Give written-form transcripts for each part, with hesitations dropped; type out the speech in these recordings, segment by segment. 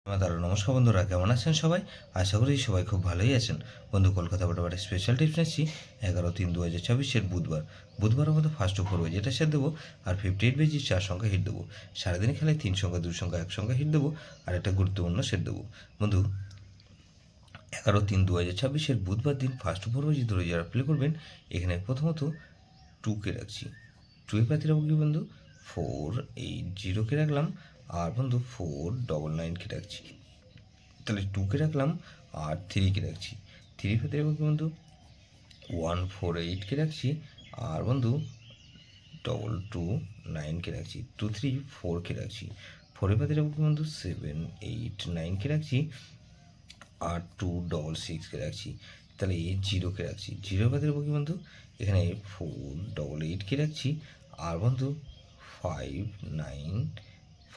নমস্কার বন্ধুরা, কেমন আছেন সবাই? আশা করি সবাই খুব ভালোই আছেন। বন্ধু, কলকাতা বরাবর স্পেশাল টিপস নিচ্ছি 11/3/2024 বুধবার আমাদের ফার্স্ট ওভার ওই যেটা সেট দেবো, আর 58 বেজি 4 সংখ্যা হিট দেবো। সারাদিন খেলায় 3 সংখ্যা 2 সংখ্যা 1 সংখ্যা হিট দেবো, আর একটা গুরুত্বপূর্ণ সেট দেবো। বন্ধু, 11/3/2024 বুধবার দিন ফার্স্ট ওভার ওই ধরে যারা প্লে করবেন, এখানে প্রথমত 2কে রাখছি। 2 এর পাতি রাখবো কি বন্ধু? 480কে রাখলাম, আর বন্ধু 499কে রাখছি। তাহলে 2কে রাখলাম আর 3কে রাখছি। 3 পাতি রাখবো কি বন্ধু? 148কে রাখছি, আর বন্ধু 229কে রাখছি। 234কে রাখছি। 4 পাতি রাখবো কি বন্ধু? 789কে রাখছি, আর 266কে রাখছি। তাহলে 0কে রাখছি। 0 পাতি রাখবো কি বন্ধু? এখানে 488কে রাখছি, আর বন্ধু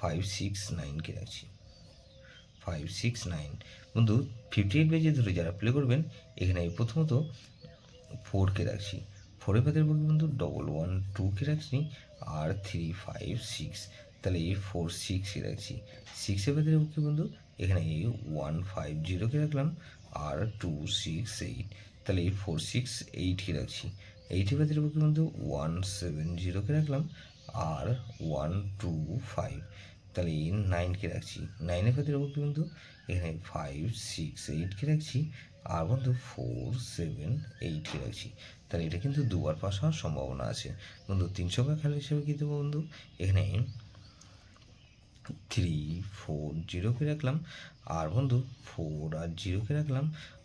569কে রাখছি। 569 বন্ধু, 58 বেজে ধরে যারা প্লে করবেন, এখানে প্রথমত 4কে রাখছি। 4-এর পাতে রাখবো বন্ধু 112কে রাখছি, আর 356, তাহলে 46কে রাখছি। 6-এর পাতে রাখবো কি বন্ধু? এখানে 150কে রাখলাম, আর 268, তাহলে 468কে রাখছি। 8-এর পাতে রাখবো কি বন্ধু? 170কে রাখলাম, আর 125, তাহলে 9কে রাখছি। 9-এর পাতে রাখবো কি বন্ধু? এখানে 568কে রাখছি, আর বন্ধু 478কে রাখছি। তাহলে এটা কিন্তু দুবার পাস হওয়ার সম্ভাবনা আছে। বন্ধু, 3 সংখ্যা খেলা হিসেবে কী দেবো বন্ধু? এখানে 340কে রাখলাম, আর বন্ধু 4 আর 0কে রাখলাম,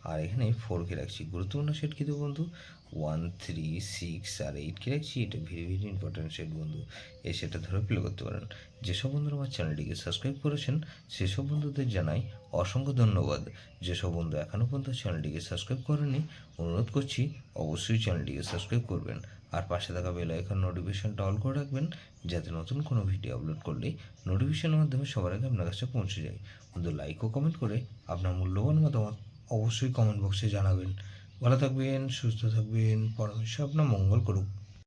আর এখানে 4কে রাখছি। গুরুত্বপূর্ণ সেট কী দেবো বন্ধু? 1 3 6 আর 8কে রাখছি। এটা ভেরি ভেরি ইম্পর্ট্যান্ট সেট বন্ধু, এই সেটটা ধরে প্লে করতে পারেন। যেসব বন্ধুরা আমার চ্যানেলটিকে সাবস্ক্রাইব করেছেন, সেসব বন্ধুদের জানাই অসংখ্য ধন্যবাদ। যেসব বন্ধু এখনও পর্যন্ত চ্যানেলটিকে সাবস্ক্রাইব করেনি, অনুরোধ করছি অবশ্যই চ্যানেলটিকে সাবস্ক্রাইব করবেন, আর পাশে থাকা বেল আইকন নোটিফিকেশনটা অল করে রাখবেন, যাতে নতুন কোনো ভিডিও আপলোড করলেই নোটিফিকেশনের মাধ্যমে সবার আগে আপনার কাছে পৌঁছে যায়। বন্ধু, লাইক ও কমেন্ট করে আপনার মূল্যবান মতামত অবশ্যই কমেন্ট বক্সে জানাবেন। ভালো থাকবেন, সুস্থ থাকবেন, পরমেশ্বর আপনার মঙ্গল করুক।